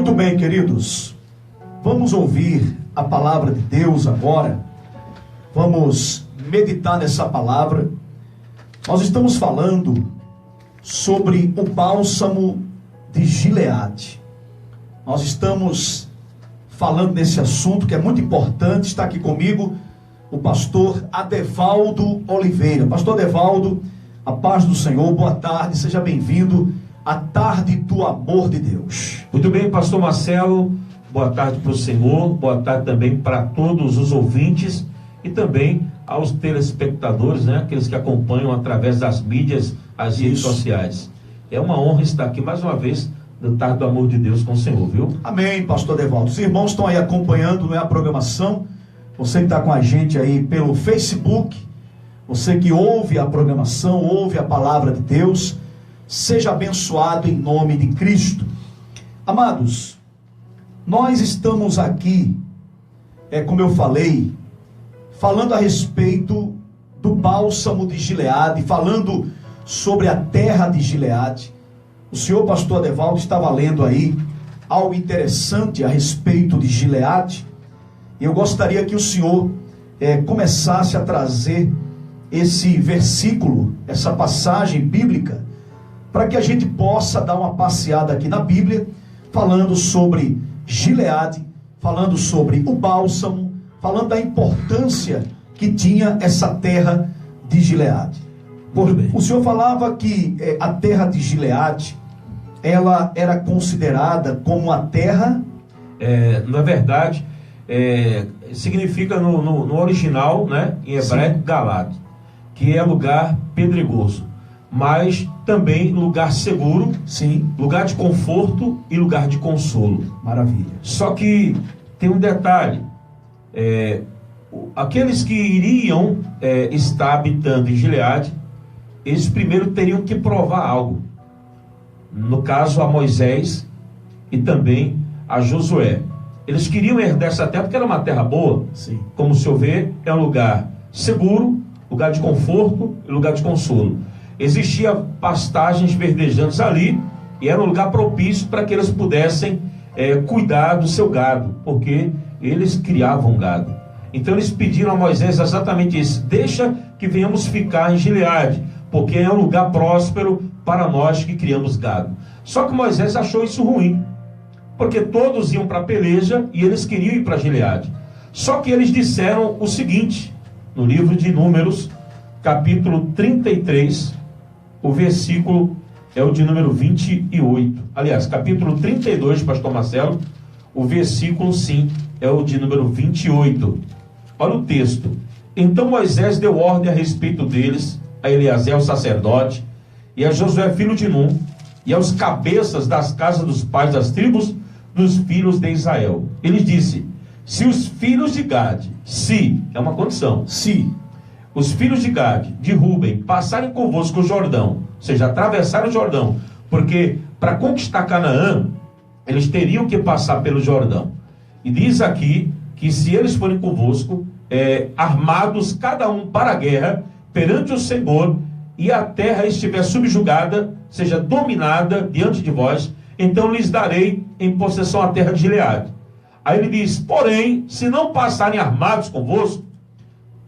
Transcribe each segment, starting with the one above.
Muito bem, queridos, vamos ouvir a palavra de Deus agora, vamos meditar nessa palavra. Nós estamos falando sobre o bálsamo de Gileade. Nós estamos falando nesse assunto que é muito importante. Está aqui comigo o pastor Adevaldo Oliveira. Pastor Adevaldo, a paz do Senhor, boa tarde, seja bem-vindo à tarde do amor de Deus. Muito bem, pastor Marcelo, boa tarde para o Senhor, boa tarde também para todos os ouvintes e também aos telespectadores, né, aqueles que acompanham através das mídias, as redes sociais. É uma honra estar aqui mais uma vez no Tarde do Amor de Deus com o Senhor, viu? Amém, pastor Adevaldo. Os irmãos estão aí acompanhando, a programação. Você que está com a gente aí pelo Facebook, você que ouve a programação, ouve a palavra de Deus, seja abençoado em nome de Cristo. Amados, nós estamos aqui, como eu falei, falando a respeito do bálsamo de Gileade, falando sobre a terra de Gileade. O senhor pastor Adevaldo estava lendo aí algo interessante a respeito de Gileade. E eu gostaria que o senhor começasse a trazer esse versículo, essa passagem bíblica, para que a gente possa dar uma passeada aqui na Bíblia, falando sobre Gileade, falando sobre o bálsamo, falando da importância que tinha essa terra de Gileade. O senhor falava que a terra de Gileade, ela era considerada como a terra... Na verdade, significa no original, né, em hebraico, Galad, que é lugar pedregoso, mas também lugar seguro, sim, lugar de conforto e lugar de consolo. Maravilha. Só que tem um detalhe, aqueles que iriam estar habitando em Gileade, eles primeiro teriam que provar algo, no caso a Moisés e também a Josué. Eles queriam herdar essa terra porque era uma terra boa. Sim. Como o senhor vê, é um lugar seguro, lugar de conforto e lugar de consolo. Existia pastagens verdejantes ali e era um lugar propício para que eles pudessem cuidar do seu gado, porque eles criavam gado. Então eles pediram a Moisés exatamente isso: deixa que venhamos ficar em Gileade, porque é um lugar próspero para nós que criamos gado. Só que Moisés achou isso ruim, porque todos iam para a peleja e eles queriam ir para Gileade. Só que eles disseram o seguinte, no livro de Números, capítulo 33, o versículo é o de número 28. Aliás, capítulo 32, pastor Marcelo, o versículo, sim, é o de número 28. Olha o texto. Então Moisés deu ordem a respeito deles, a Eleazar, o sacerdote, e a Josué, filho de Num, e aos cabeças das casas dos pais das tribos dos filhos de Israel. Ele disse: se os filhos de Gade, se, é uma condição, se os filhos de Gade, de Ruben, passarem convosco o Jordão, ou seja, atravessar o Jordão, porque para conquistar Canaã, eles teriam que passar pelo Jordão. E diz aqui que se eles forem convosco, armados cada um para a guerra, perante o Senhor, e a terra estiver subjugada, seja dominada diante de vós, então lhes darei em possessão a terra de Gileade. Aí ele diz: porém, se não passarem armados convosco,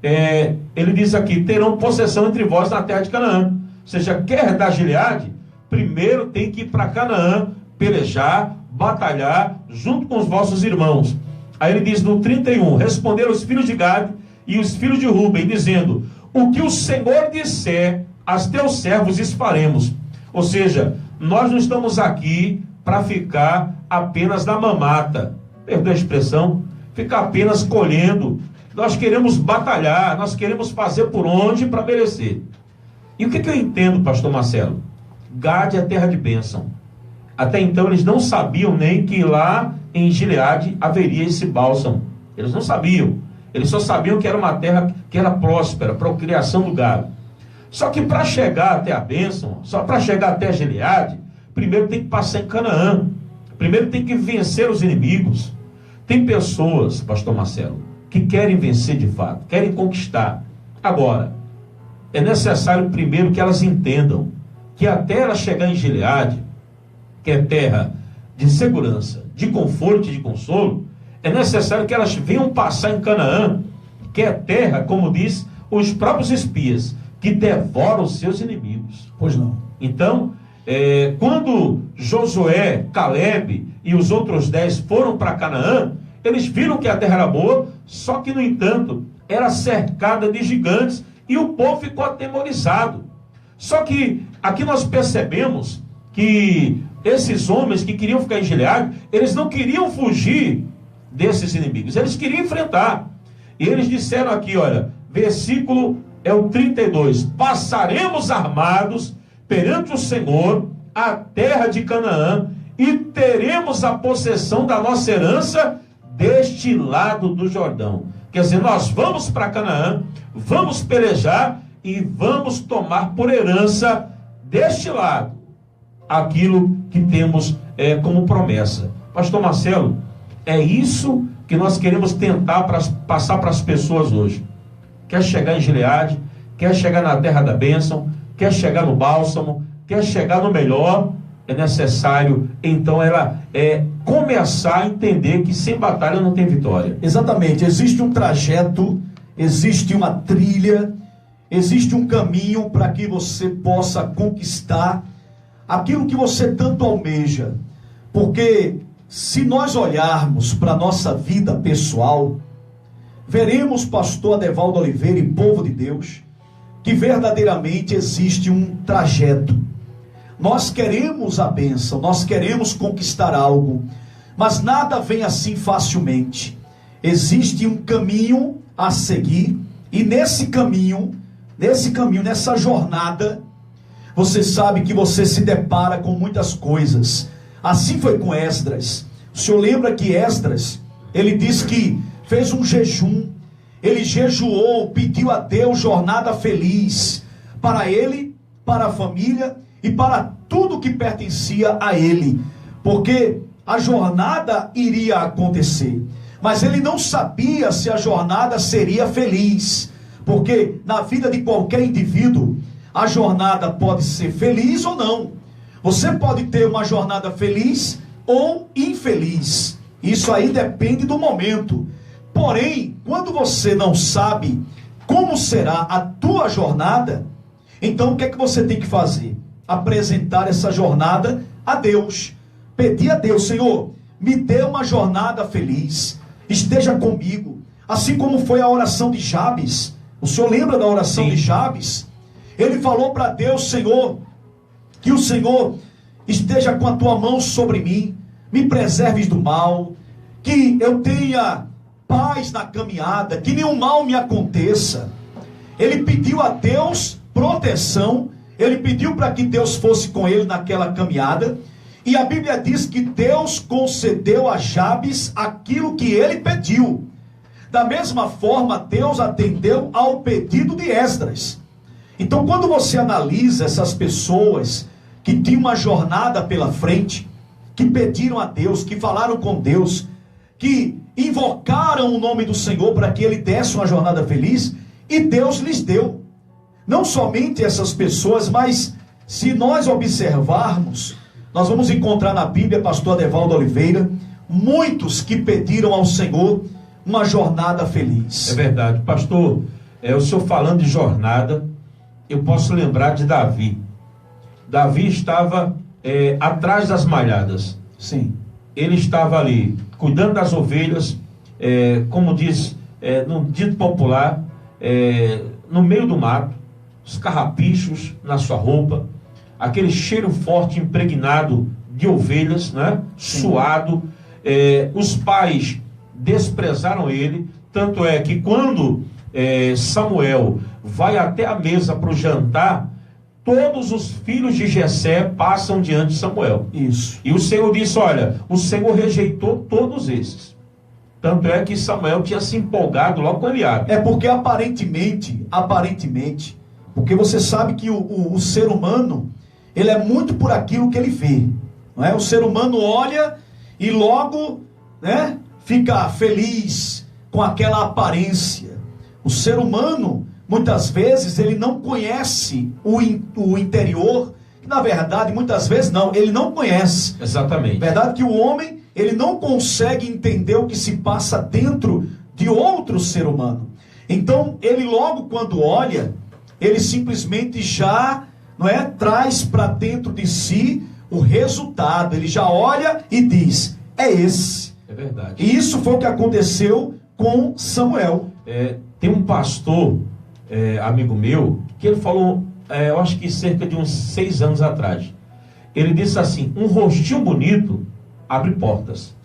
ele diz aqui, terão possessão entre vós na terra de Canaã. Ou seja, quer dar Gileade, primeiro tem que ir para Canaã, pelejar, batalhar, junto com os vossos irmãos. Aí ele diz no 31, responderam os filhos de Gade e os filhos de Ruben, dizendo: o que o Senhor disser, aos teus servos isso faremos. Ou seja, nós não estamos aqui para ficar apenas na mamata, perdoa a expressão, ficar apenas colhendo. Nós queremos batalhar, nós queremos fazer por onde para merecer. E o que eu entendo, pastor Marcelo? Gade é terra de bênção. Até então eles não sabiam nem que lá em Gileade haveria esse bálsamo. Eles não sabiam. Eles só sabiam que era uma terra que era próspera para a criação do gado. Só que para chegar até a bênção, só para chegar até a Gileade, primeiro tem que passar em Canaã. Primeiro tem que vencer os inimigos. Tem pessoas, pastor Marcelo, que querem vencer de fato, querem conquistar. Agora, é necessário primeiro que elas entendam que até ela chegar em Gileade, que é terra de segurança, de conforto e de consolo, é necessário que elas venham passar em Canaã, que é terra, como diz os próprios espias, que devora os seus inimigos. Pois não. Então, quando Josué, Caleb e os outros 10 foram para Canaã, eles viram que a terra era boa, só que, no entanto, era cercada de gigantes e o povo ficou atemorizado. Só que aqui nós percebemos que esses homens que queriam ficar em Gileade, eles não queriam fugir desses inimigos, eles queriam enfrentar. E eles disseram aqui, olha, versículo é o 32, passaremos armados perante o Senhor a terra de Canaã e teremos a possessão da nossa herança deste lado do Jordão. Quer dizer, nós vamos para Canaã, vamos pelejar e vamos tomar por herança deste lado aquilo que temos como promessa. Pastor Marcelo, é isso que nós queremos tentar passar para as pessoas hoje. Quer chegar em Gileade, quer chegar na terra da bênção, quer chegar no bálsamo, quer chegar no melhor, é necessário, então, ela começar a entender que sem batalha não tem vitória. Exatamente, existe um trajeto, existe uma trilha, existe um caminho para que você possa conquistar aquilo que você tanto almeja. Porque se nós olharmos para a nossa vida pessoal, veremos, pastor Adevaldo Oliveira e povo de Deus, que verdadeiramente existe um trajeto. Nós queremos a bênção, nós queremos conquistar algo, mas nada vem assim facilmente. Existe um caminho a seguir, e nesse caminho, nessa jornada, você sabe que você se depara com muitas coisas. Assim foi com Esdras. O senhor lembra que Esdras, ele disse que fez um jejum, ele jejuou, pediu a Deus jornada feliz, para ele, para a família e para tudo que pertencia a ele, porque a jornada iria acontecer, mas ele não sabia se a jornada seria feliz, porque na vida de qualquer indivíduo, a jornada pode ser feliz ou não. Você pode ter uma jornada feliz ou infeliz, isso aí depende do momento. Porém, quando você não sabe como será a tua jornada, então o que é que você tem que fazer? Apresentar essa jornada a Deus. Pedir a Deus, Senhor, me dê uma jornada feliz, esteja comigo. Assim como foi a oração de Jabes. O senhor lembra da oração Sim. de Jabes? Ele falou para Deus, Senhor, que o Senhor esteja com a tua mão sobre mim, me preserves do mal, que eu tenha paz na caminhada, que nenhum mal me aconteça. Ele pediu a Deus proteção, ele pediu para que Deus fosse com ele naquela caminhada, e a Bíblia diz que Deus concedeu a Jabes aquilo que ele pediu. Da mesma forma, Deus atendeu ao pedido de Esdras. Então, quando você analisa essas pessoas que tinham uma jornada pela frente, que pediram a Deus, que falaram com Deus, que invocaram o nome do Senhor para que ele desse uma jornada feliz, e Deus lhes deu. Não somente essas pessoas, mas se nós observarmos, nós vamos encontrar na Bíblia, pastor Adevaldo Oliveira, muitos que pediram ao Senhor uma jornada feliz. É verdade, pastor, o senhor falando de jornada, eu posso lembrar de Davi. Davi estava atrás das malhadas. Sim. Ele estava ali, cuidando das ovelhas, como diz, no dito popular, no meio do mato, os carrapichos na sua roupa, aquele cheiro forte, impregnado de ovelhas, né? Suado. Os pais desprezaram ele, tanto é que quando Samuel vai até a mesa para o jantar, todos os filhos de Jessé passam diante de Samuel. Isso. E o Senhor disse, olha, o Senhor rejeitou todos esses. Tanto é que Samuel tinha se empolgado logo com Eliabe. É porque aparentemente, porque você sabe que o ser humano, ele é muito por aquilo que ele vê, não é? O ser humano olha e logo, né, fica feliz com aquela aparência. O ser humano, muitas vezes, ele não conhece o interior, na verdade, muitas vezes não, ele não conhece. Exatamente. Verdade que o homem, ele não consegue entender o que se passa dentro de outro ser humano. Então, ele logo quando olha, ele simplesmente já, não é, traz para dentro de si o resultado. Ele já olha e diz: é esse. É verdade. E isso foi o que aconteceu com Samuel. Tem um pastor, amigo meu, que ele falou, eu acho que cerca de uns 6 anos atrás. Ele disse assim: um rostinho bonito abre portas,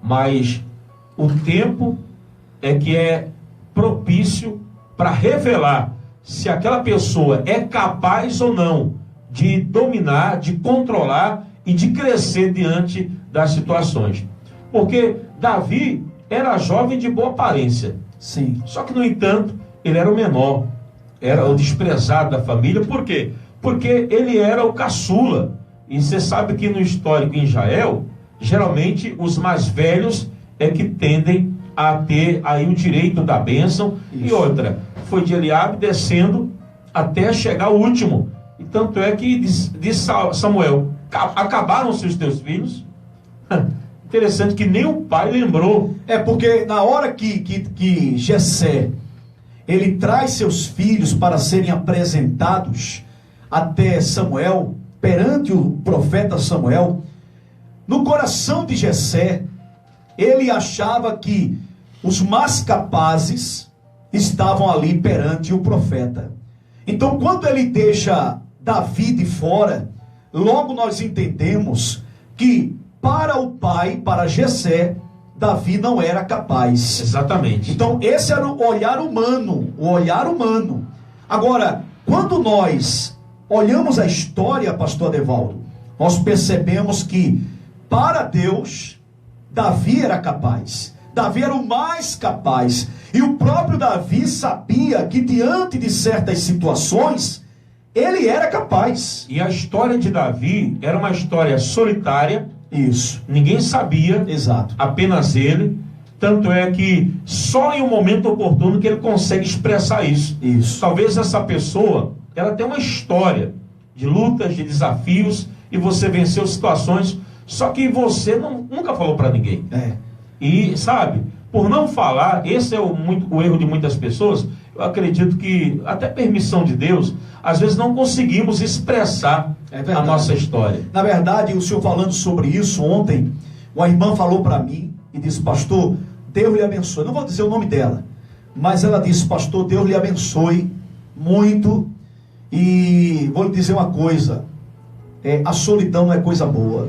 mas o tempo é que é propício para revelar se aquela pessoa é capaz ou não de dominar, de controlar e de crescer diante das situações. Porque Davi era jovem de boa aparência. Sim. Só que, no entanto, ele era o menor, era o desprezado da família. Por quê? Porque ele era o caçula. E você sabe que no histórico em Israel, geralmente os mais velhos é que tendem a ter aí o direito da bênção. Isso. E outra, foi de Eliabe descendo até chegar o último. E tanto é que diz Samuel: acabaram-se os teus filhos? Interessante que nem o pai lembrou. Porque na hora que Jessé, ele traz seus filhos para serem apresentados até Samuel, perante o profeta Samuel, no coração de Jessé, ele achava que os mais capazes estavam ali perante o profeta. Então, quando ele deixa Davi de fora, logo nós entendemos que para o pai, para Jessé, Davi não era capaz. Exatamente. Então, esse era o olhar humano, o olhar humano. Agora, quando nós olhamos a história, pastor Adevaldo, nós percebemos que, para Deus, Davi era capaz. Davi era o mais capaz. E o próprio Davi sabia que, diante de certas situações, ele era capaz. E a história de Davi era uma história solitária. Isso. Ninguém sabia. Exato. Apenas ele. Tanto é que só em um momento oportuno que ele consegue expressar isso. Isso. Talvez essa pessoa, ela tem uma história de lutas, de desafios, e você venceu situações, só que você nunca falou para ninguém. E, sabe, por não falar, esse é o erro de muitas pessoas. Eu acredito que, até permissão de Deus, às vezes não conseguimos expressar a nossa história. Na verdade, o senhor falando sobre isso ontem, uma irmã falou para mim e disse: pastor, Deus lhe abençoe. Não vou dizer o nome dela, mas ela disse: pastor, Deus lhe abençoe muito. E vou lhe dizer uma coisa, a solidão não é coisa boa.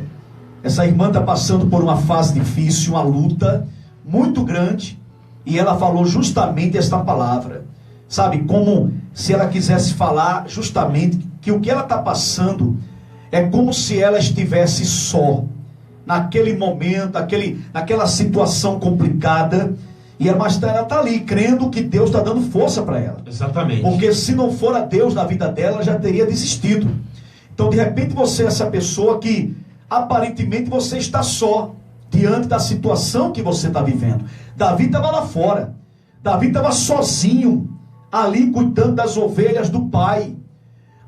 Essa irmã está passando por uma fase difícil, uma luta muito grande, e ela falou justamente esta palavra, sabe, como se ela quisesse falar justamente que o que ela está passando é como se ela estivesse só, naquele momento, naquela situação complicada, mas ela está ali, crendo que Deus está dando força para ela. Exatamente. Porque se não for a Deus na vida dela, ela já teria desistido. Então, de repente, você é essa pessoa que, aparentemente, você está só, diante da situação que você está vivendo. Davi estava lá fora. Davi estava sozinho, ali cuidando das ovelhas do pai.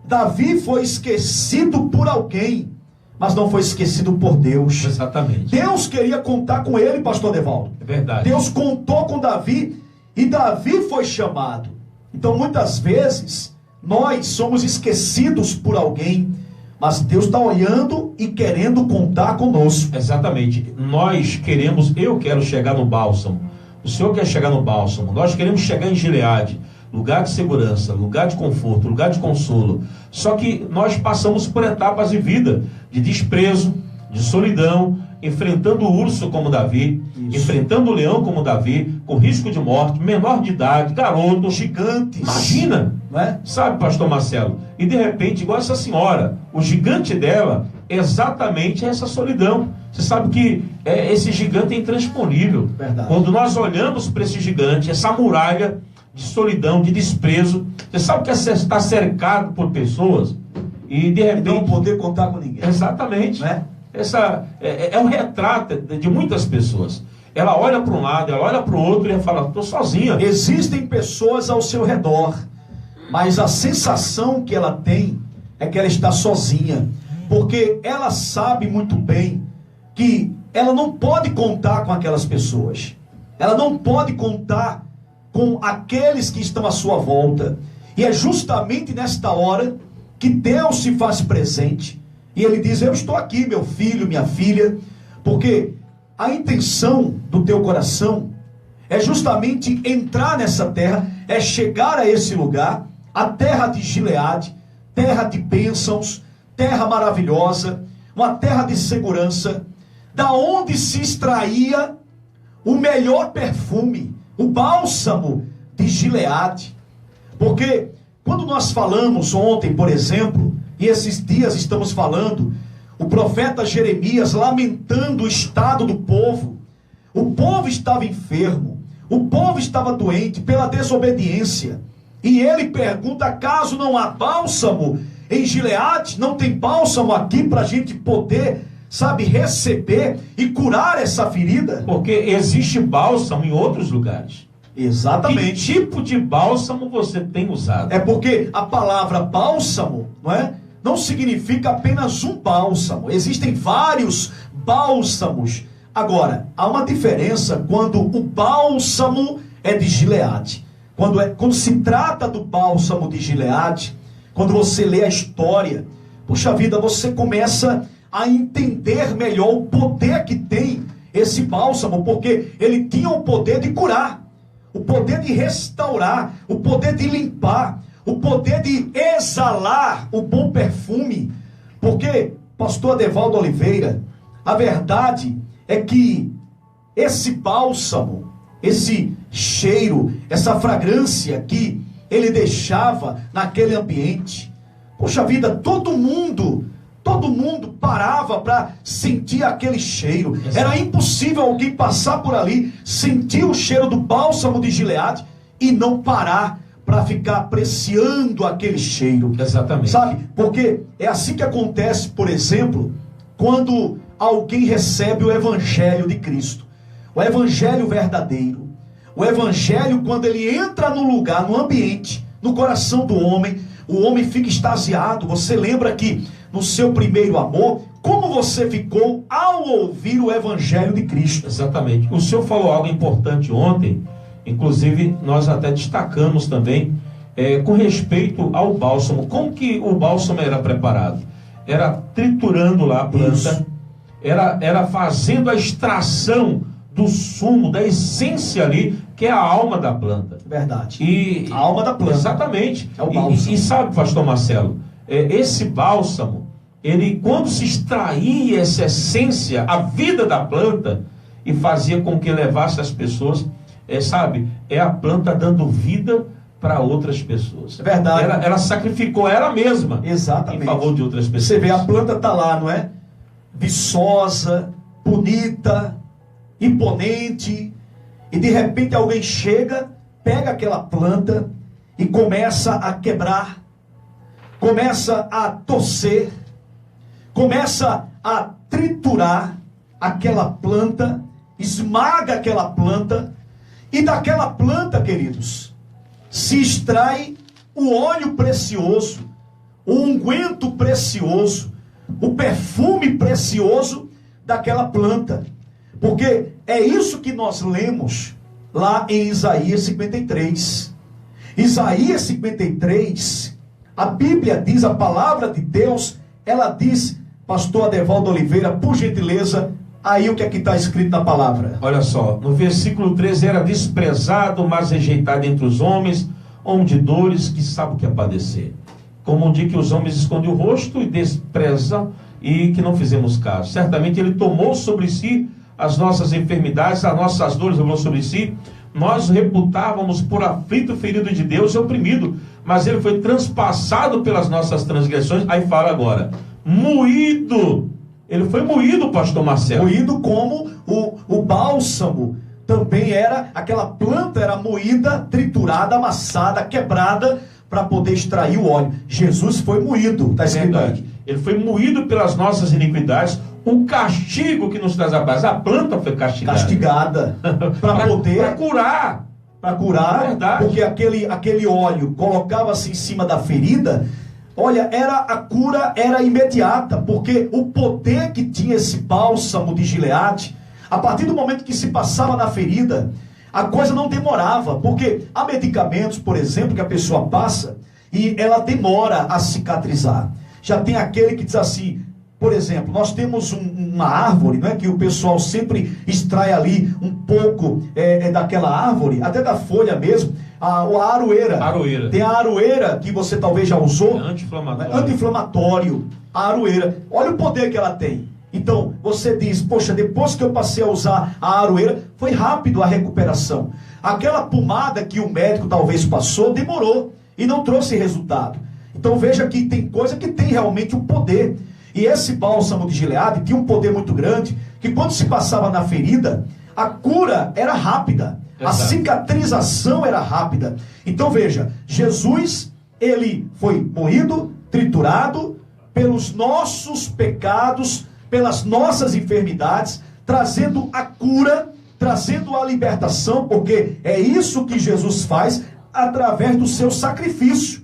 Davi foi esquecido por alguém, mas não foi esquecido por Deus. Exatamente. Deus queria contar com ele, pastor Adevaldo. É verdade. Deus contou com Davi e Davi foi chamado. Então, muitas vezes, nós somos esquecidos por alguém, mas Deus está olhando e querendo contar conosco. Exatamente. Eu quero chegar no bálsamo. O senhor quer chegar no bálsamo. Nós queremos chegar em Gileade. Lugar de segurança, lugar de conforto, lugar de consolo. Só que nós passamos por etapas de vida, de desprezo, de solidão, enfrentando o urso como Davi, enfrentando o leão como Davi, com risco de morte, menor de idade, garoto, gigantes. Imagina, não é? Sabe, pastor Marcelo? E de repente, igual essa senhora, o gigante dela é exatamente essa solidão. Você sabe que esse gigante é intransponível. Verdade. Quando nós olhamos para esse gigante, essa muralha de solidão, de desprezo, você sabe que está cercado por pessoas e de repente não poder contar com ninguém. Exatamente, né? Essa é um retrato de muitas pessoas. Ela olha para um lado, ela olha para o outro e fala: estou sozinha. Existem pessoas ao seu redor, mas a sensação que ela tem é que ela está sozinha, porque ela sabe muito bem que ela não pode contar com aquelas pessoas. Ela não pode contar com aqueles que estão à sua volta. E é justamente nesta hora que Deus se faz presente. E Ele diz: eu estou aqui, meu filho, minha filha. Porque a intenção do teu coração é justamente entrar nessa terra, é chegar a esse lugar, a terra de Gileade, terra de bênçãos, terra maravilhosa, uma terra de segurança, da onde se extraía o melhor perfume, o bálsamo de Gileade. Porque quando nós falamos ontem, por exemplo, e esses dias estamos falando, o profeta Jeremias lamentando o estado do povo. O povo estava enfermo, o povo estava doente pela desobediência. E ele pergunta: acaso não há bálsamo em Gileade? Não tem bálsamo aqui para a gente poder, sabe, receber e curar essa ferida? Porque existe bálsamo em outros lugares. Exatamente. Que tipo de bálsamo você tem usado? É porque a palavra bálsamo, não é? Não significa apenas um bálsamo. Existem vários bálsamos. Agora, há uma diferença quando o bálsamo é de Gileade. Quando se trata do bálsamo de Gileade, quando você lê a história, puxa vida, você começa a entender melhor o poder que tem esse bálsamo, porque ele tinha o poder de curar, o poder de restaurar, o poder de limpar, o poder de exalar o bom perfume. Porque, pastor Adevaldo Oliveira, a verdade é que esse bálsamo, esse cheiro, essa fragrância que ele deixava naquele ambiente, poxa vida, todo mundo parava para sentir aquele cheiro. Era impossível alguém passar por ali, sentir o cheiro do bálsamo de Gileade e não parar para ficar apreciando aquele cheiro. Exatamente. Sabe? Porque é assim que acontece, por exemplo, quando alguém recebe o evangelho de Cristo. O evangelho verdadeiro. O evangelho, quando ele entra no lugar, no ambiente, no coração do homem, o homem fica extasiado. Você lembra que no seu primeiro amor, como você ficou ao ouvir o evangelho de Cristo? Exatamente. O senhor falou algo importante ontem, inclusive nós até destacamos também, com respeito ao bálsamo. Como que o bálsamo era preparado? Era triturando lá a planta, era fazendo a extração do sumo, da essência ali, que é a alma da planta. Verdade. A alma da planta. Exatamente. É o bálsamo. E sabe, pastor Marcelo, esse bálsamo, ele, quando se extraía essa essência, a vida da planta, e fazia com que levasse as pessoas, sabe, é a planta dando vida para outras pessoas. É verdade. Ela sacrificou ela mesma. Exatamente. Em favor de outras pessoas. Você vê, a planta está lá, não é? Viçosa, bonita, imponente, e de repente alguém chega, pega aquela planta e começa a quebrar, começa a torcer, começa a triturar aquela planta, esmaga aquela planta, e daquela planta, queridos, se extrai o óleo precioso, o unguento precioso, o perfume precioso daquela planta. Porque é isso que nós lemos lá em Isaías 53. Isaías 53, a Bíblia diz, a palavra de Deus, ela diz, pastor Adevaldo Oliveira, por gentileza, aí o que é que está escrito na palavra? Olha só, no versículo 13, era desprezado, mas rejeitado entre os homens, homem de dores, que sabe o que é padecer. Como um dia que os homens escondem o rosto e desprezam, e que não fizemos caso. Certamente ele tomou sobre si as nossas enfermidades, as nossas dores levou sobre si. Nós o reputávamos por aflito, ferido de Deus e oprimido, mas ele foi transpassado pelas nossas transgressões. Aí fala agora, moído. Ele foi moído, pastor Marcelo. Moído como o bálsamo. Também era, aquela planta era moída, triturada, amassada, quebrada, para poder extrair o óleo. Jesus foi moído, está escrito aí. Ele foi moído pelas nossas iniquidades. O castigo que nos traz a paz. A planta foi castigada. Para poder... Para curar. Para curar, porque aquele óleo colocava-se em cima da ferida, olha, a cura era imediata, porque o poder que tinha esse bálsamo de Gileade, a partir do momento que se passava na ferida, a coisa não demorava, porque há medicamentos, por exemplo, que a pessoa passa e ela demora a cicatrizar. Já tem aquele que diz assim, por exemplo, nós temos uma árvore, não é, que o pessoal sempre extrai ali um pouco daquela árvore, até da folha mesmo, a aroeira. Aroeira. Tem a aroeira que você talvez já usou. Anti-inflamatório. Anti-inflamatório. A aroeira. Olha o poder que ela tem. Então, você diz, poxa, depois que eu passei a usar a aroeira, foi rápido a recuperação. Aquela pomada que o médico talvez passou, demorou e não trouxe resultado. Então veja que tem coisa que tem realmente um poder. E esse bálsamo de Gileade tinha um poder muito grande, que quando se passava na ferida, a cura era rápida. A cicatrização era rápida. Então veja, Jesus, ele foi moído, triturado pelos nossos pecados, pelas nossas enfermidades, trazendo a cura, trazendo a libertação, porque é isso que Jesus faz através do seu sacrifício.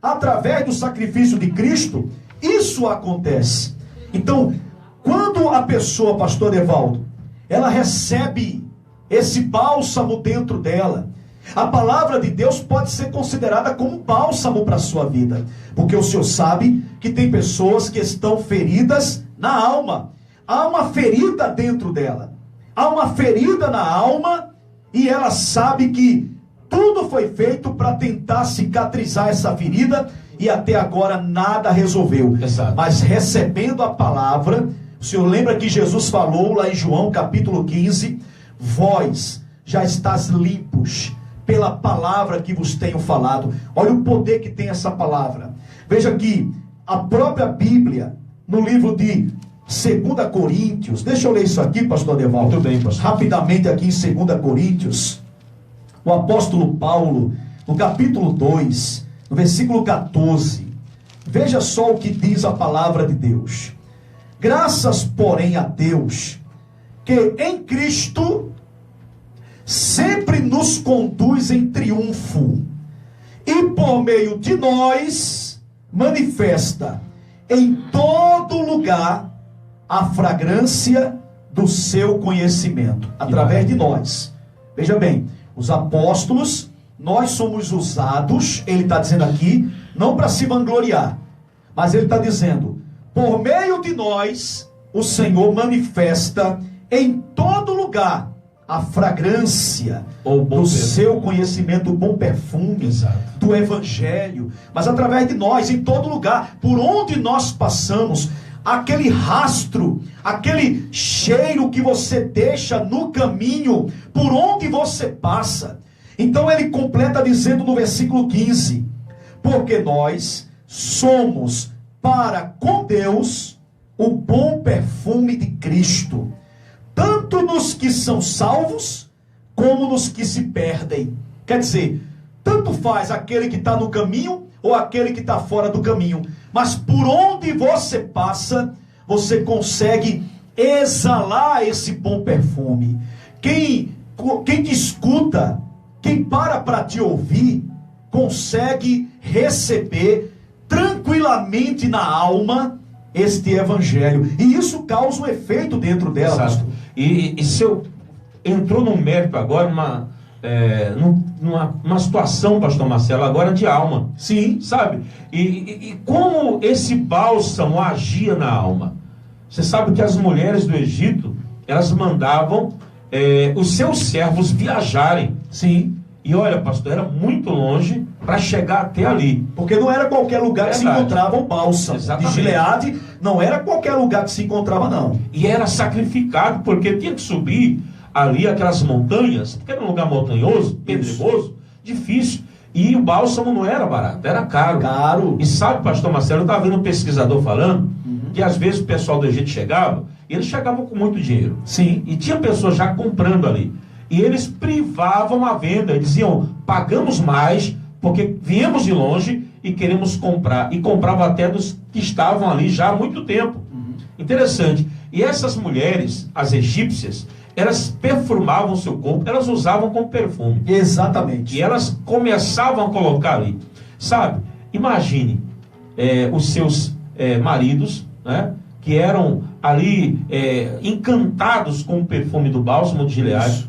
Através do sacrifício de Cristo, isso acontece. Então, quando a pessoa, pastor Evaldo, ela recebe esse bálsamo dentro dela, a palavra de Deus pode ser considerada como bálsamo para a sua vida, porque o senhor sabe que tem pessoas que estão feridas na alma. Há uma ferida dentro dela, há uma ferida na alma, e ela sabe que tudo foi feito para tentar cicatrizar essa ferida, e até agora nada resolveu. Exato. Mas recebendo a palavra, o senhor lembra que Jesus falou lá em João capítulo 15, vós já estáis limpos pela palavra que vos tenho falado. Olha o poder que tem essa palavra. Veja que a própria Bíblia, no livro de 2 Coríntios, deixa eu ler isso aqui, pastor Adevaldo. Muito bem, pastor. Rapidamente aqui em 2 Coríntios, o apóstolo Paulo, no capítulo 2, no versículo 14, veja só o que diz a palavra de Deus. Graças, porém, a Deus, que em Cristo sempre nos conduz em triunfo, e por meio de nós manifesta em todo lugar a fragrância do seu conhecimento, através de nós. Veja bem, os apóstolos, nós somos usados, ele está dizendo aqui, não para se vangloriar, mas ele está dizendo, por meio de nós, o Senhor manifesta em todo lugar a fragrância do seu conhecimento, o bom perfume, exato, do evangelho, mas através de nós, em todo lugar, por onde nós passamos, aquele rastro, aquele cheiro que você deixa no caminho, por onde você passa. Então ele completa dizendo no versículo 15, porque nós somos para com Deus o bom perfume de Cristo, tanto nos que são salvos, como nos que se perdem. Quer dizer, tanto faz aquele que está no caminho, ou aquele que está fora do caminho, mas por onde você passa, você consegue exalar esse bom perfume. Quem te escuta, quem para te ouvir, consegue receber tranquilamente na alma este evangelho, e isso causa um efeito dentro dela. Exato. E se eu entrou num mérito agora, numa situação, pastor Marcelo, agora de alma. Sim. Sabe? E como esse bálsamo agia na alma? Você sabe que as mulheres do Egito, elas mandavam os seus servos viajarem. Sim. E olha, pastor, era muito longe para chegar até ali. Porque não era qualquer lugar que se encontrava o bálsamo. Exatamente. De Gileade, não era qualquer lugar que se encontrava, não. E era sacrificado, porque tinha que subir ali aquelas montanhas, porque era um lugar montanhoso, pedregoso, difícil. E o bálsamo não era barato, era caro. Caro. E sabe, pastor Marcelo, eu estava vendo um pesquisador falando que às vezes o pessoal do Egito chegava, e eles chegavam com muito dinheiro. Sim. E tinha pessoas já comprando ali. E eles privavam a venda, e diziam, pagamos mais, porque viemos de longe e queremos comprar. E compravam até dos que estavam ali já há muito tempo. Interessante. E essas mulheres, as egípcias, elas perfumavam seu corpo, elas usavam como perfume. Exatamente. E elas começavam a colocar ali. Sabe, imagine, os seus maridos, né, que eram ali encantados com o perfume do bálsamo de Gileade.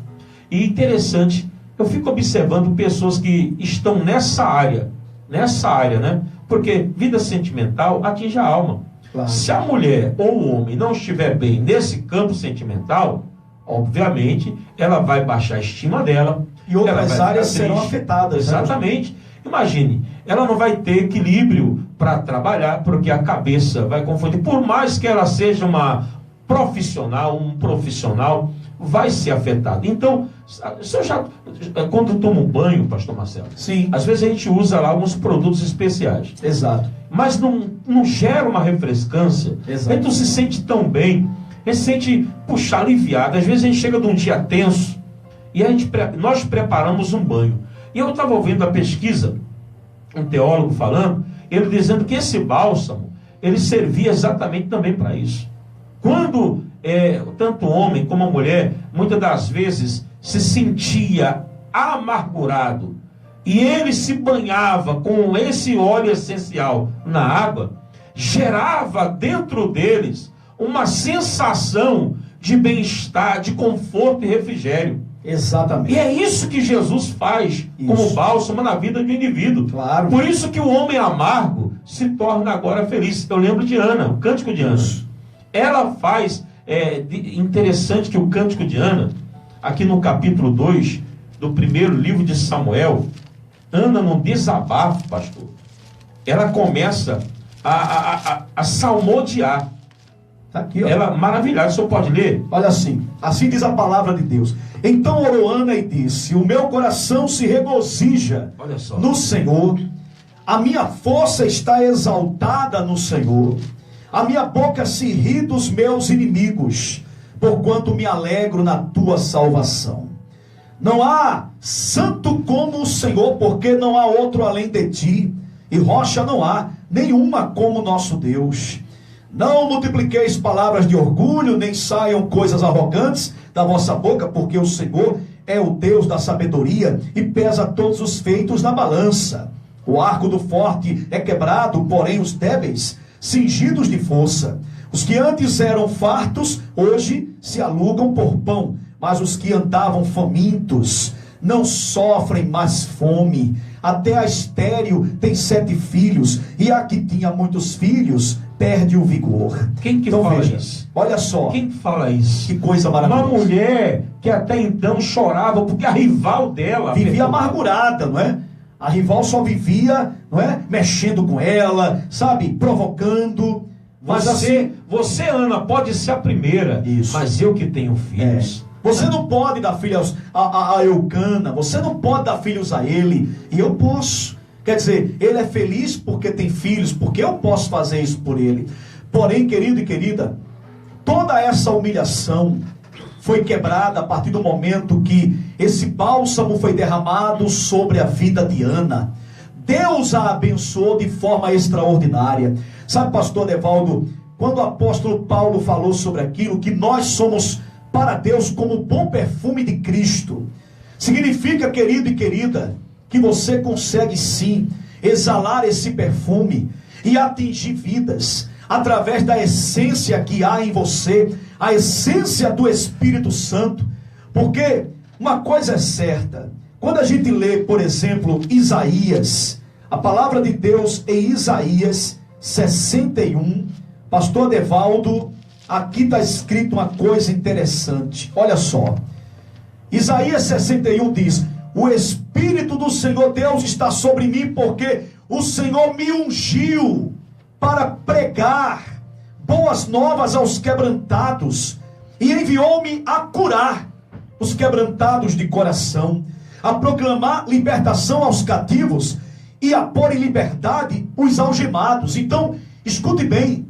E interessante, eu fico observando pessoas que estão nessa área, né? Porque vida sentimental atinge a alma. Claro. Se a mulher ou o homem não estiver bem nesse campo sentimental, obviamente, ela vai baixar a estima dela. E outras áreas serão afetadas. Exatamente. Né? Imagine, ela não vai ter equilíbrio para trabalhar, porque a cabeça vai confundir. Por mais que ela seja uma profissional, um profissional, vai ser afetado. Então, quando toma um banho, pastor Marcelo, sim, às vezes a gente usa lá alguns produtos especiais. Exato. Mas não gera uma refrescância. Exato. A gente não se sente tão bem, a gente se sente, puxa, aliviado. Às vezes a gente chega de um dia tenso e nós preparamos um banho. E eu estava ouvindo a pesquisa, um teólogo falando, ele dizendo que esse bálsamo, ele servia exatamente também para isso. Quando tanto o homem como a mulher, muitas das vezes, se sentia amargurado, e ele se banhava com esse óleo essencial na água, gerava dentro deles uma sensação de bem-estar, de conforto e refrigério. Exatamente. E é isso que Jesus faz como bálsamo na vida do indivíduo. Claro. Por isso que o homem amargo se torna agora feliz. Eu lembro de Ana, o Cântico de Ana. Ela faz, interessante que o Cântico de Ana, aqui no capítulo 2 do primeiro livro de Samuel, Ana, num desabafo, pastor, ela começa a salmodiar. Tá aqui, ó. Ela maravilhada, o senhor pode ler? Olha assim diz a palavra de Deus. Então orou Ana e disse: o meu coração se regozija no Senhor, a minha força está exaltada no Senhor, a minha boca se ri dos meus inimigos, porquanto me alegro na tua salvação. Não há santo como o Senhor, porque não há outro além de ti, e rocha não há nenhuma como nosso Deus. Não multipliqueis palavras de orgulho, nem saiam coisas arrogantes da vossa boca, porque o Senhor é o Deus da sabedoria e pesa todos os feitos na balança. O arco do forte é quebrado, porém os débeis cingidos de força. Os que antes eram fartos, hoje se alugam por pão, mas os que andavam famintos não sofrem mais fome. Até a estéril tem 7 filhos, e a que tinha muitos filhos perde o vigor. Quem que fala isso? Olha só. Quem fala isso? Que coisa maravilhosa. Uma mulher que até então chorava porque a rival dela vivia amargurada, não é? A rival só vivia, não é? Mexendo com ela, sabe? Provocando. Mas você, Ana, pode ser a primeira. Isso. Mas eu que tenho filhos. Você não pode dar filhos a Eucana, você não pode dar filhos a ele, e eu posso. Quer dizer, ele é feliz porque tem filhos, porque eu posso fazer isso por ele. Porém, querido e querida, toda essa humilhação foi quebrada a partir do momento que esse bálsamo foi derramado sobre a vida de Ana. Deus a abençoou de forma extraordinária. Sabe, pastor Devaldo, quando o apóstolo Paulo falou sobre aquilo, que nós somos para Deus como o bom perfume de Cristo, significa, querido e querida, que você consegue sim exalar esse perfume e atingir vidas através da essência que há em você, a essência do Espírito Santo. Porque uma coisa é certa, quando a gente lê, por exemplo, Isaías, a palavra de Deus em Isaías 61, pastor Devaldo, aqui está escrito uma coisa interessante. Olha só, Isaías 61 diz: o Espírito do Senhor Deus está sobre mim, porque o Senhor me ungiu para pregar boas novas aos quebrantados, e enviou-me a curar os quebrantados de coração, a proclamar libertação aos cativos e a pôr em liberdade os algemados. Então, escute bem,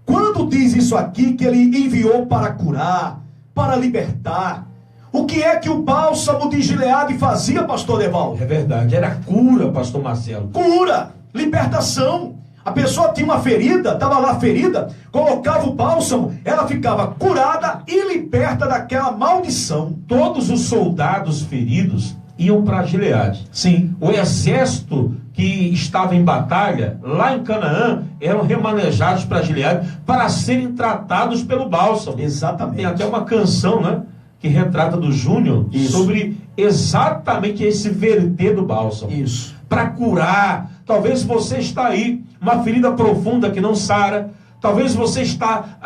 quando diz isso aqui, que ele enviou para curar, para libertar, o que é que o bálsamo de Gileade fazia, pastor Devaldo? É verdade, era cura, pastor Marcelo. Cura, libertação. A pessoa tinha uma ferida, estava lá ferida, colocava o bálsamo, ela ficava curada e liberta daquela maldição. Todos os soldados feridos iam para Gileade. Sim. O exército que estava em batalha, lá em Canaã, eram remanejados para Gileade para serem tratados pelo bálsamo. Exatamente. Tem até uma canção, né, que retrata do Júnior sobre exatamente esse verter do bálsamo. Isso. Para curar. Talvez você está aí, uma ferida profunda que não sara. Talvez você está,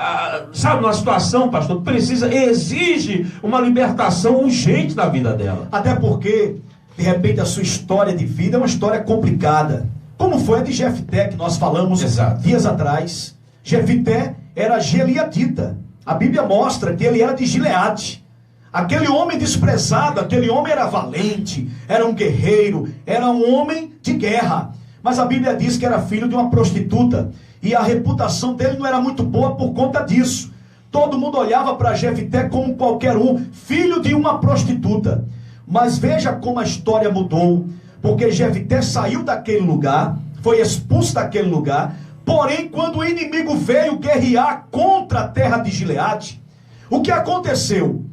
sabe, numa situação, pastor, que exige uma libertação urgente na vida dela. Até porque, de repente, a sua história de vida é uma história complicada. Como foi a de Jefté, que nós falamos dias atrás. Jefté era gileadita. A Bíblia mostra que ele era de Gileade. Aquele homem desprezado, aquele homem era valente, era um guerreiro, era um homem de guerra. Mas a Bíblia diz que era filho de uma prostituta. E a reputação dele não era muito boa por conta disso. Todo mundo olhava para Jefté como qualquer um, filho de uma prostituta. Mas veja como a história mudou. Porque Jefté saiu daquele lugar, foi expulso daquele lugar. Porém, quando o inimigo veio guerrear contra a terra de Gileade, o que aconteceu?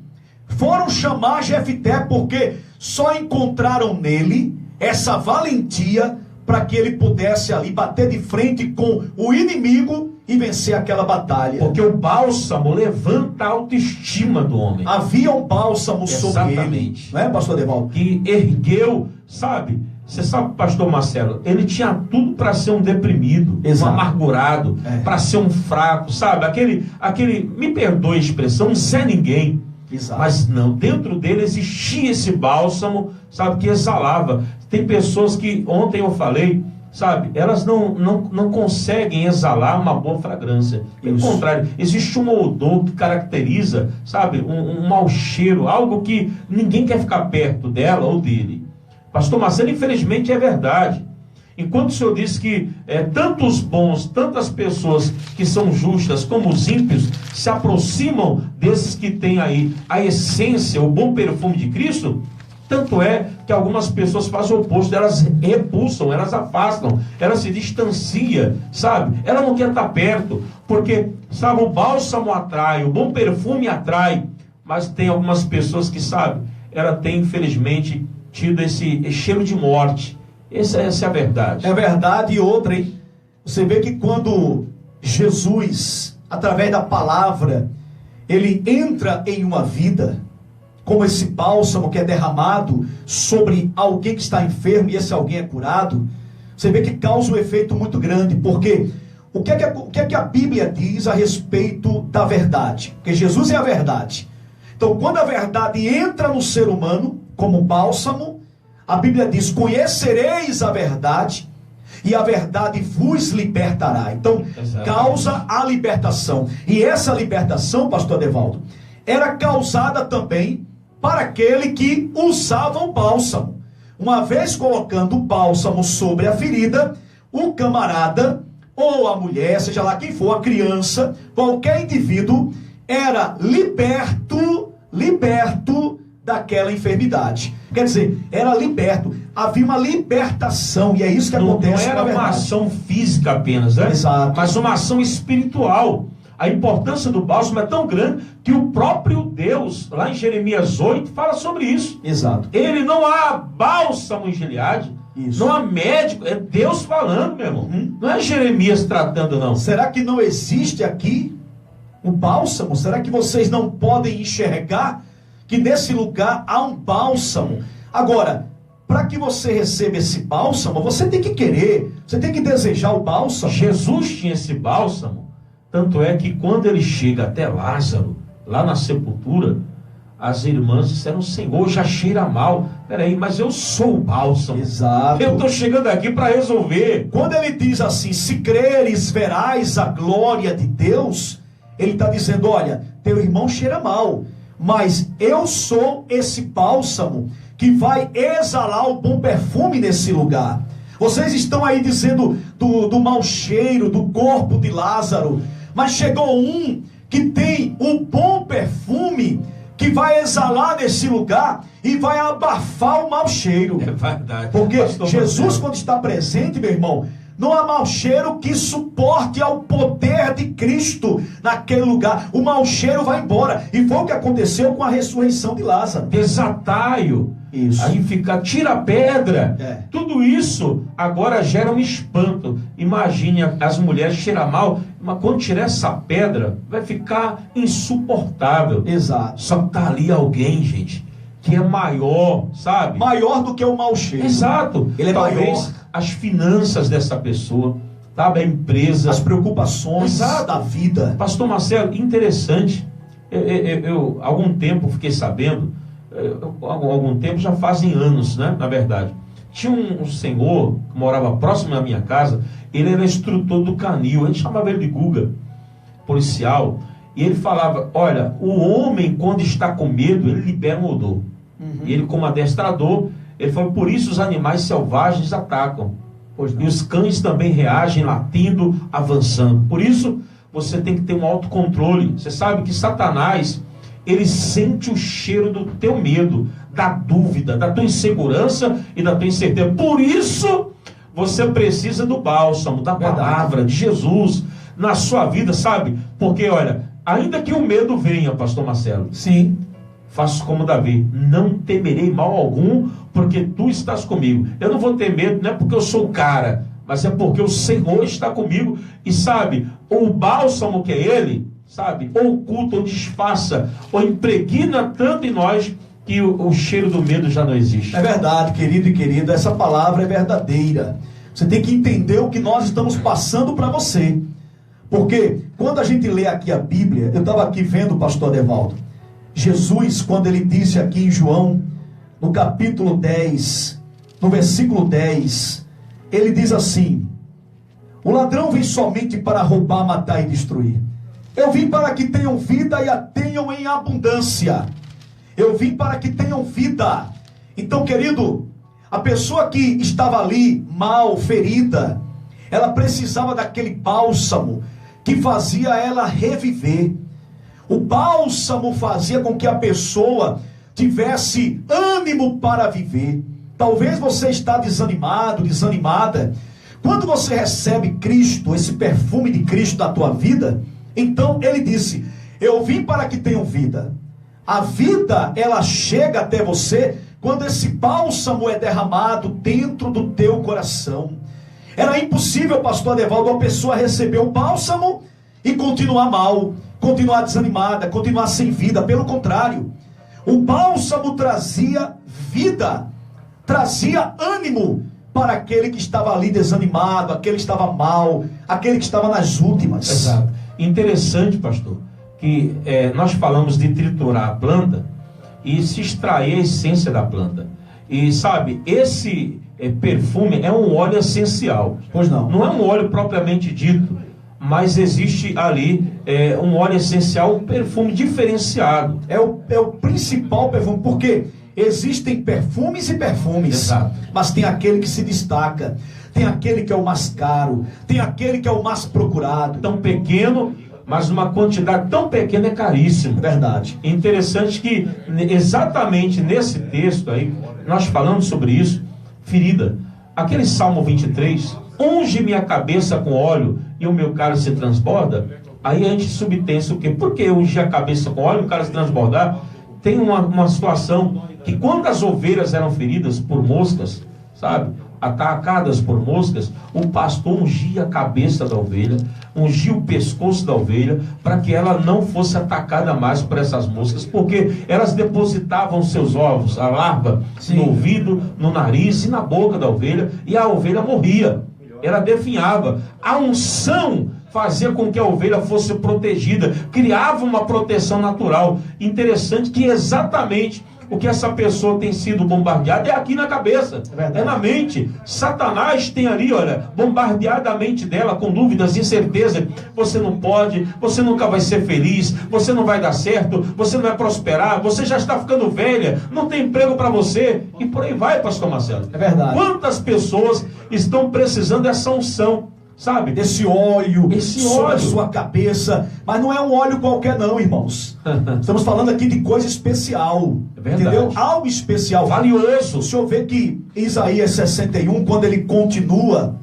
Foram chamar Jefté porque só encontraram nele essa valentia para que ele pudesse ali bater de frente com o inimigo e vencer aquela batalha. Porque o bálsamo levanta a autoestima do homem. Havia um bálsamo sobre ele, não é, pastor Devaldo? Que ergueu, sabe? Você sabe, pastor Marcelo, ele tinha tudo para ser um deprimido, um amargurado, para ser um fraco, sabe? Aquele, me perdoe a expressão, um Zé Ninguém. Exato. Mas não, dentro dele existia esse bálsamo, sabe, que exalava. Tem pessoas que, ontem eu falei, sabe, elas não conseguem exalar uma boa fragrância. Pelo contrário, existe um odor que caracteriza, sabe, um mau cheiro, algo que ninguém quer ficar perto dela ou dele. Pastor Marcelo, infelizmente é verdade. Enquanto o senhor disse que tantos bons, tantas pessoas que são justas como os ímpios se aproximam desses que têm aí a essência, o bom perfume de Cristo, tanto é que algumas pessoas fazem o oposto, elas repulsam, elas afastam, elas se distanciam, sabe? Ela não quer estar perto, porque, sabe, o bálsamo atrai, o bom perfume atrai, mas tem algumas pessoas que, sabe, ela tem, infelizmente, tido esse cheiro de morte. Essa é a verdade. É verdade. E outra, hein? Você vê que quando Jesus, através da palavra, ele entra em uma vida, como esse bálsamo que é derramado sobre alguém que está enfermo e esse alguém é curado, você vê que causa um efeito muito grande. Porque o que é que a Bíblia diz a respeito da verdade? Porque Jesus é a verdade. Então, quando a verdade entra no ser humano, como bálsamo, a Bíblia diz: conhecereis a verdade, e a verdade vos libertará. Então, causa a libertação. E essa libertação, pastor Devaldo, era causada também para aquele que usava o bálsamo. Uma vez colocando o bálsamo sobre a ferida, o camarada, ou a mulher, seja lá quem for, a criança, qualquer indivíduo, era liberto daquela enfermidade. Quer dizer, era liberto. Havia uma libertação, e é isso que acontece. Não era uma ação física apenas, né? Exato. Mas uma ação espiritual. A importância do bálsamo é tão grande que o próprio Deus, lá em Jeremias 8, fala sobre isso. Exato. Ele não há bálsamo em Gileade. Isso. Não há médico, é Deus falando, meu irmão. Não é Jeremias tratando, não. Será que não existe aqui o bálsamo? Será que vocês não podem enxergar que nesse lugar há um bálsamo? Agora, para que você receba esse bálsamo, você tem que querer, você tem que desejar o bálsamo. Jesus tinha esse bálsamo, tanto é que quando ele chega até Lázaro, lá na sepultura, as irmãs disseram: Senhor, já cheira mal. Peraí, mas eu sou o bálsamo. Exato. Eu estou chegando aqui para resolver. Quando ele diz assim: se creres, verás a glória de Deus, ele está dizendo: olha, teu irmão cheira mal, mas eu sou esse bálsamo que vai exalar o bom perfume nesse lugar. Vocês estão aí dizendo do mau cheiro, do corpo de Lázaro, mas chegou um que tem o bom perfume, que vai exalar nesse lugar e vai abafar o mau cheiro. É verdade. Porque Jesus, quando está presente, meu irmão, não há mau cheiro que suporte ao poder de Cristo naquele lugar. O mau cheiro vai embora. E foi o que aconteceu com a ressurreição de Lázaro. Desatai-o. Isso. Aí fica, tira a pedra. Tudo isso agora gera um espanto. Imagine as mulheres cheiram mal, mas quando tirar essa pedra, vai ficar insuportável. Exato. Só que tá ali alguém, gente, que é maior, sabe? Maior do que o mau cheiro. Exato. Ele é Talvez maior. as finanças dessa pessoa, sabe? A empresa. As preocupações da vida. Pastor Marcelo, interessante. Eu algum tempo fiquei sabendo, algum tempo, já fazem anos, né? Na verdade. Tinha um senhor que morava próximo da minha casa, ele era instrutor do canil, a gente chamava ele de Guga, policial, e ele falava, olha, o homem quando está com medo, ele libera um odor. E ele como adestrador, ele falou, por isso os animais selvagens atacam. E os cães também reagem latindo, avançando. Por isso, você tem que ter um autocontrole. Você sabe que Satanás, ele sente o cheiro do teu medo, da dúvida, da tua insegurança e da tua incerteza. Por isso, você precisa do bálsamo, da palavra de Jesus na sua vida, sabe? Porque, olha, ainda que o medo venha, pastor Marcelo. Sim. Faço como Davi, não temerei mal algum, porque tu estás comigo. Eu não vou ter medo, não é porque eu sou o cara, mas é porque o Senhor está comigo. E sabe, o bálsamo que é ele, sabe, oculta ou disfarça, ou impregna tanto em nós, que o cheiro do medo já não existe. É verdade, querido e querida, essa palavra é verdadeira. Você tem que entender o que nós estamos passando para você. Porque quando a gente lê aqui a Bíblia, eu estava aqui vendo o pastor Adevaldo, Jesus, quando ele disse aqui em João, no capítulo 10, no versículo 10, ele diz assim, o ladrão vem somente para roubar, matar e destruir. Eu vim para que tenham vida e a tenham em abundância. Eu vim para que tenham vida. Então, querido, a pessoa que estava ali, mal, ferida, ela precisava daquele bálsamo que fazia ela reviver. O bálsamo fazia com que a pessoa tivesse ânimo para viver. Talvez você está desanimado, desanimada. Quando você recebe Cristo, esse perfume de Cristo na tua vida, então ele disse, eu vim para que tenham vida. A vida, ela chega até você quando esse bálsamo é derramado dentro do teu coração. Era impossível, pastor Adevaldo, uma pessoa receber o bálsamo e continuar mal, continuar desanimada, continuar sem vida. Pelo contrário, o bálsamo trazia vida, trazia ânimo para aquele que estava ali desanimado, aquele que estava mal, aquele que estava nas últimas. Exato. Interessante, pastor, que nós falamos de triturar a planta e se extrair a essência da planta. E sabe, esse perfume é um óleo essencial. Pois não. Não é um óleo propriamente dito, mas existe ali um óleo essencial, um perfume diferenciado. É o principal perfume, porque existem perfumes e perfumes. Exato. Mas tem aquele que se destaca, tem aquele que é o mais caro, tem aquele que é o mais procurado. Tão pequeno, mas uma quantidade tão pequena é caríssimo. Verdade. Interessante que exatamente nesse texto aí, nós falamos sobre isso, ferida. Aquele Salmo 23, unge minha cabeça com óleo e o meu cálice se transborda. Aí a gente subtensa o quê? Por que ungir a cabeça com óleo e o cálice se transbordar? Tem uma situação que quando as ovelhas eram feridas por moscas, sabe, atacadas por moscas, o pastor ungia a cabeça da ovelha, ungia o pescoço da ovelha, para que ela não fosse atacada mais por essas moscas, porque elas depositavam seus ovos, a larva, no ouvido, no nariz e na boca da ovelha, e a ovelha morria, ela definhava. A unção fazia com que a ovelha fosse protegida, criava uma proteção natural. Interessante que exatamente o que essa pessoa tem sido bombardeada é aqui na cabeça, é na mente. Satanás tem ali, olha, bombardeado a mente dela com dúvidas, incerteza. Você não pode, você nunca vai ser feliz, você não vai dar certo, você não vai prosperar, você já está ficando velha, não tem emprego para você, e por aí vai, pastor Marcelo. É verdade. Quantas pessoas estão precisando dessa unção, sabe? Desse óleo sobre a óleo. sua cabeça. Mas não é um óleo qualquer não, irmãos. Estamos falando aqui de coisa especial. Entendeu? Algo especial. Valioso. O senhor vê que Isaías 61, quando ele continua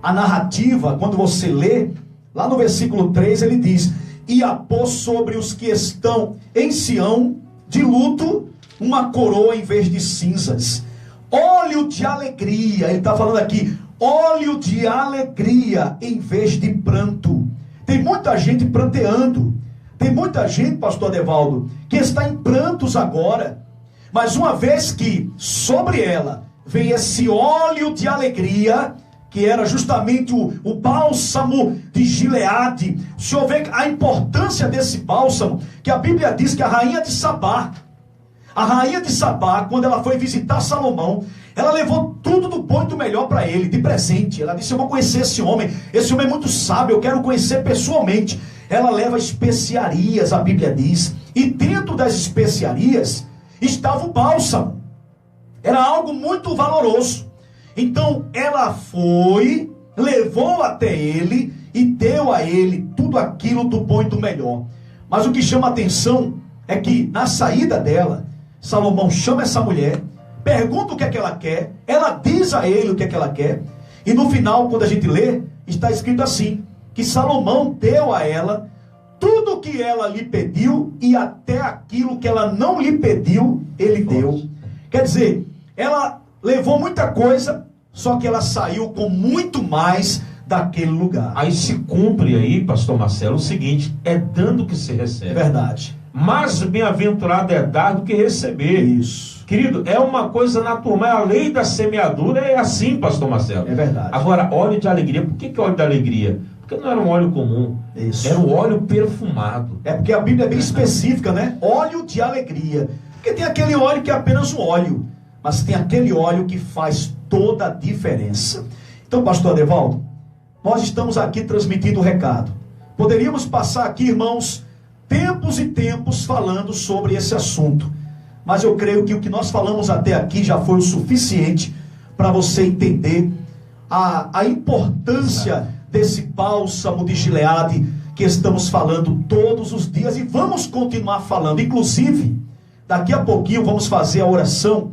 a narrativa, quando você lê, lá no versículo 3, ele diz, e a pôs sobre os que estão em Sião de luto uma coroa em vez de cinzas, óleo de alegria. Ele está falando aqui, óleo de alegria em vez de pranto. Tem muita gente pranteando. Tem muita gente, pastor Adevaldo, que está em prantos agora. Mas uma vez que sobre ela vem esse óleo de alegria, que era justamente o bálsamo de Gileade. O senhor vê a importância desse bálsamo, que a Bíblia diz que a rainha de Sabá, quando ela foi visitar Salomão, ela levou tudo do bom e do melhor para ele, de presente. Ela disse, eu vou conhecer esse homem é muito sábio, eu quero conhecer pessoalmente. Ela leva especiarias, a Bíblia diz, e dentro das especiarias estava o bálsamo. Era algo muito valoroso. Então ela foi, levou até ele e deu a ele tudo aquilo do bom e do melhor. Mas o que chama a atenção é que na saída dela, Salomão chama essa mulher, pergunta o que é que ela quer, ela diz a ele o que é que ela quer, e no final, quando a gente lê, está escrito assim, que Salomão deu a ela tudo o que ela lhe pediu e até aquilo que ela não lhe pediu, ele deu. Quer dizer, ela levou muita coisa, só que ela saiu com muito mais daquele lugar. Aí se cumpre aí, pastor Marcelo, o seguinte, é dando que se recebe. É verdade. Mais bem-aventurado é dar do que receber. Isso. Querido, é uma coisa natural, mas a lei da semeadura é assim, pastor Marcelo. É verdade. Agora, óleo de alegria, por que óleo de alegria? Porque não era um óleo comum, Isso. Era um óleo perfumado. É porque a Bíblia é bem específica, né? Óleo de alegria. Porque tem aquele óleo que é apenas um óleo, mas tem aquele óleo que faz toda a diferença. Então, pastor Adevaldo, nós estamos aqui transmitindo o recado. Poderíamos passar aqui, irmãos, tempos e tempos falando sobre esse assunto. Mas eu creio que o que nós falamos até aqui já foi o suficiente para você entender a importância desse bálsamo de Gileade que estamos falando todos os dias e vamos continuar falando. Inclusive, daqui a pouquinho vamos fazer a oração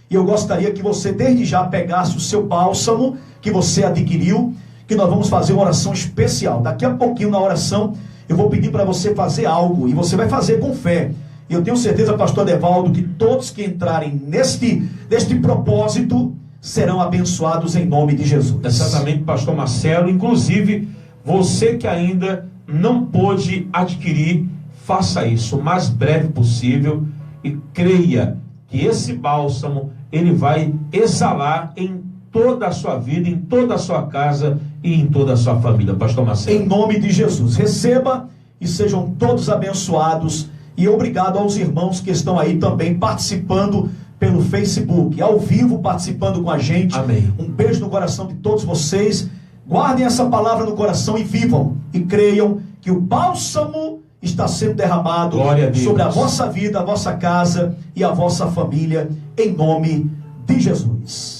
e eu gostaria que você desde já pegasse o seu bálsamo que você adquiriu, que nós vamos fazer uma oração especial. Daqui a pouquinho na oração eu vou pedir para você fazer algo e você vai fazer com fé. E eu tenho certeza, pastor Adevaldo, que todos que entrarem neste propósito serão abençoados em nome de Jesus. Exatamente, pastor Marcelo. Inclusive, você que ainda não pôde adquirir, faça isso o mais breve possível e creia que esse bálsamo, ele vai exalar em toda a sua vida, em toda a sua casa e em toda a sua família. Pastor Marcelo. Em nome de Jesus, receba e sejam todos abençoados. E obrigado aos irmãos que estão aí também participando pelo Facebook, ao vivo, participando com a gente. Amém. Um beijo no coração de todos vocês. Guardem essa palavra no coração e vivam. E creiam que o bálsamo está sendo derramado sobre a vossa vida, a vossa casa e a vossa família, em nome de Jesus.